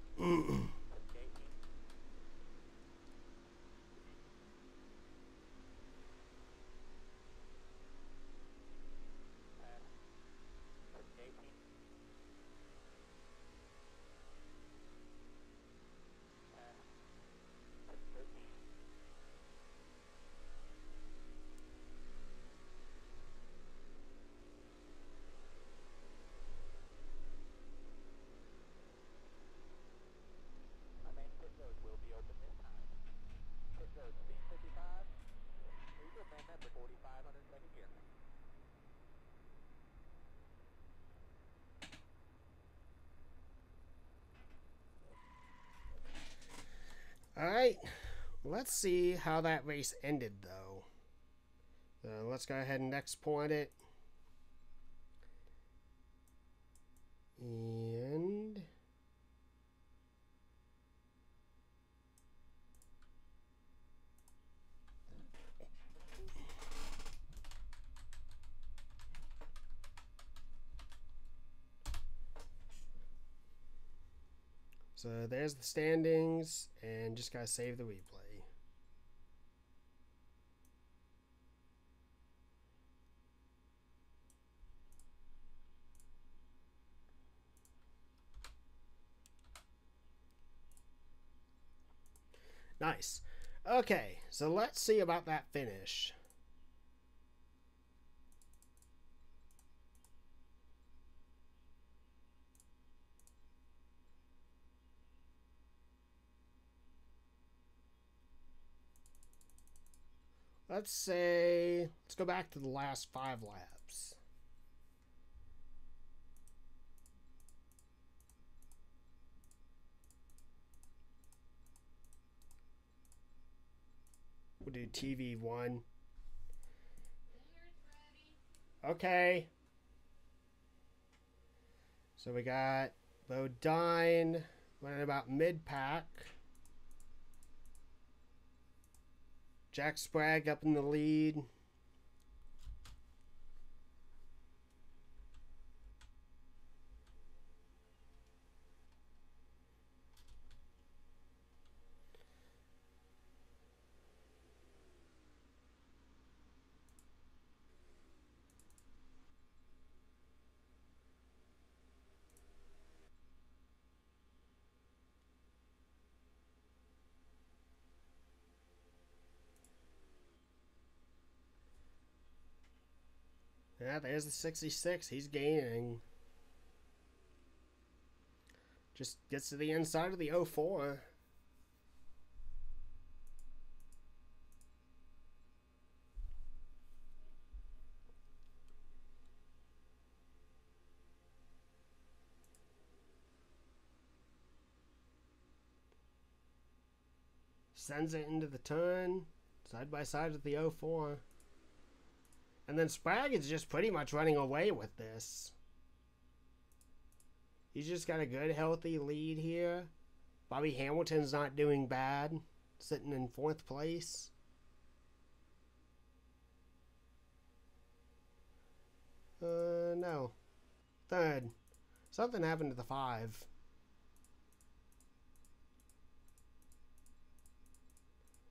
Alright, let's see how that race ended, though. So let's go ahead and export it. And So there's the standings, and just gotta save the replay. Nice. Okay, so let's see about that finish. Let's go back to the last 5 laps. We'll do TV1. Okay. So we got Bodine running about mid-pack. Jack Sprague up in the lead. Yeah, there's the 66. He's gaining. Just gets to the inside of the 04. Sends it into the turn, side by side with the 04. And then Sprague is just pretty much running away with this. He's just got a good, healthy lead here. Bobby Hamilton's not doing bad, sitting in 4th place. No. 3rd. Something happened to the 5.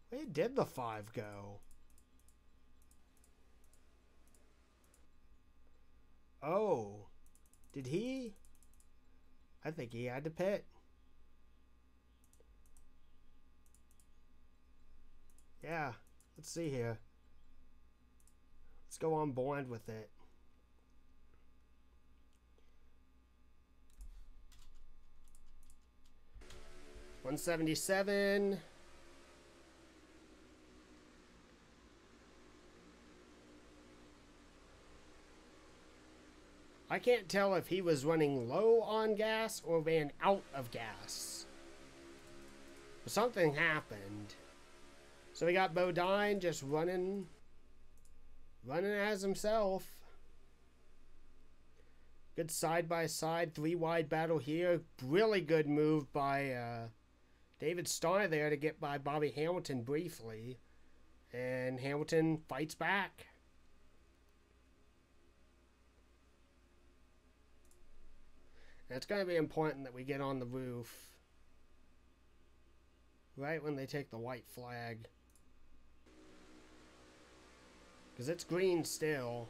Where did the 5 go? Oh. Did he? I think he had to pit. Yeah. Let's see here. Let's go on board with it. $177. I can't tell if he was running low on gas or ran out of gas. But something happened. So we got Bodine just running as himself. Good side-by-side, 3-wide battle here. Really good move by David Starr there to get by Bobby Hamilton briefly. And Hamilton fights back. And it's going to be important that we get on the roof right when they take the white flag. Because it's green still.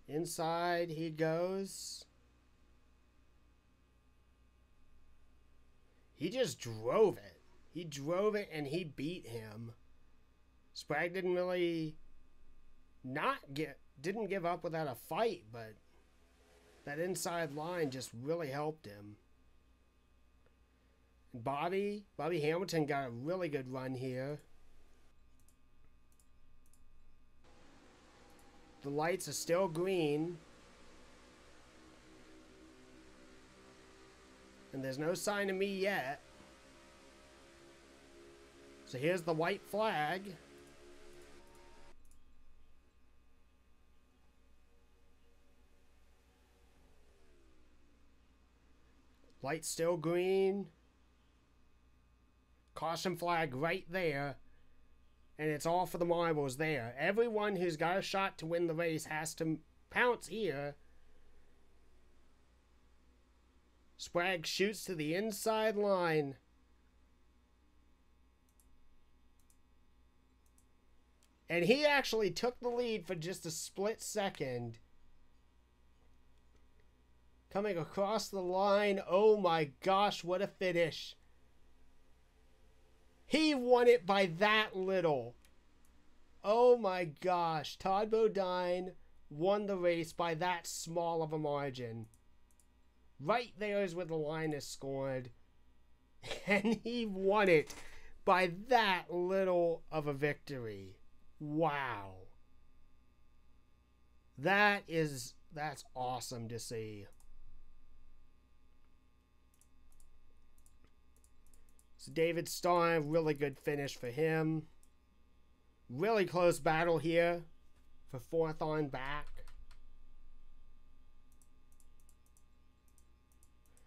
Inside he goes. He just drove it. He drove it and he beat him. Sprague didn't really didn't give up without a fight, but that inside line just really helped him. And Bobby Hamilton got a really good run here. The lights are still green. And there's no sign of me yet. So here's the white flag. Light still green. Caution flag right there. And it's all for the marbles there. Everyone who's got a shot to win the race has to pounce here. Sprague shoots to the inside line. And he actually took the lead for just a split second. Coming across the line. Oh my gosh, what a finish. He won it by that little. Oh my gosh. Todd Bodine won the race by that small of a margin. Right there is where the line is scored. And he won it by that little of a victory. Wow. That's awesome to see. So David Starr, really good finish for him. Really close battle here for fourth on back.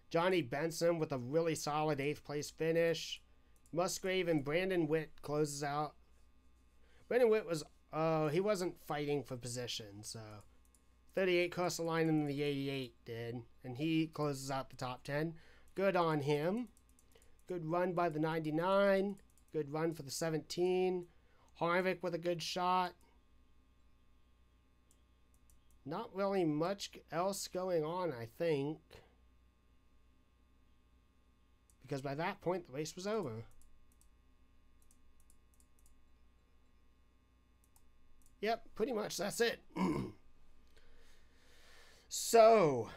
Johnny Benson with a really solid 8th place finish. Musgrave and Brandon Whitt closes out. Brandon Whitt was, he wasn't fighting for position, so 38 crossed the line and the 88 did, and he closes out the top 10. Good on him. Good run by the 99. Good run for the 17. Harvick with a good shot. Not really much else going on, I think. Because by that point, the race was over. Yep, pretty much that's it. So,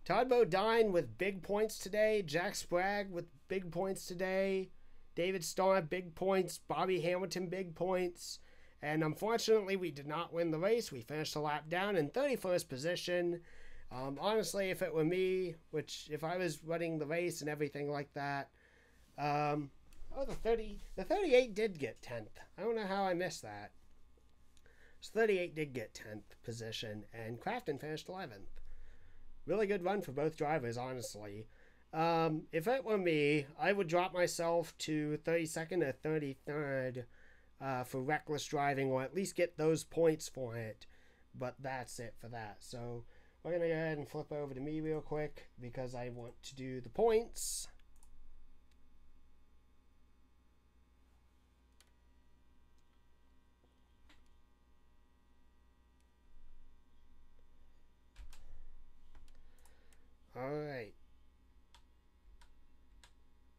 Todd Bodine with big points today. Jack Sprague with big points today. David Starr, big points. Bobby Hamilton, big points. And unfortunately, we did not win the race. We finished a lap down in 31st position. Honestly, if it were me, which if I was running the race and everything like that, the 38 did get 10th. I don't know how I missed that. So 38 did get 10th position, and Crafton finished 11th. Really good run for both drivers, honestly. If it were me, I would drop myself to 32nd or 33rd for reckless driving, or at least get those points for it. But that's it for that. So we're going to go ahead and flip over to me real quick because I want to do the points. Alright.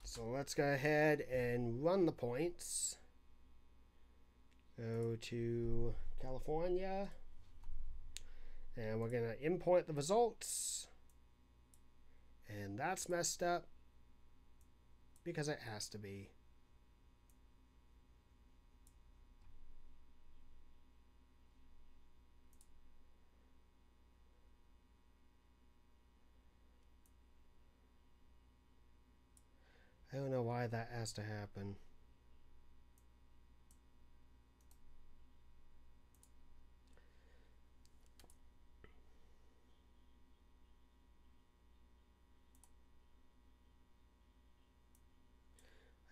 So let's go ahead and run the points. Go to California. And we're going to import the results. And that's messed up. Because it has to be. I don't know why that has to happen.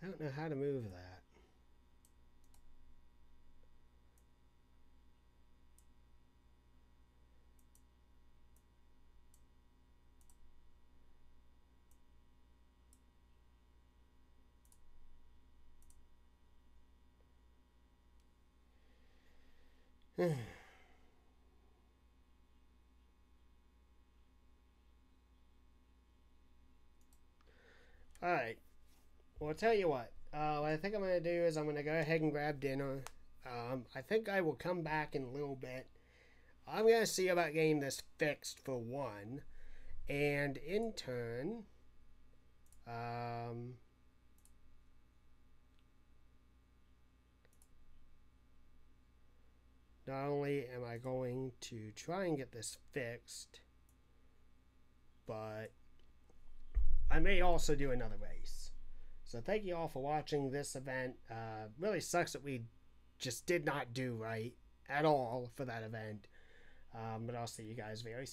I don't know how to move that. Alright. Well, I'll tell you what. What I think I'm going to do is I'm going to go ahead and grab dinner. I think I will come back in a little bit. I'm going to see about getting this fixed for one. And in turn, not only am I going to try and get this fixed, but I may also do another race. So thank you all for watching this event. Really sucks that we just did not do right at all for that event. But I'll see you guys very soon.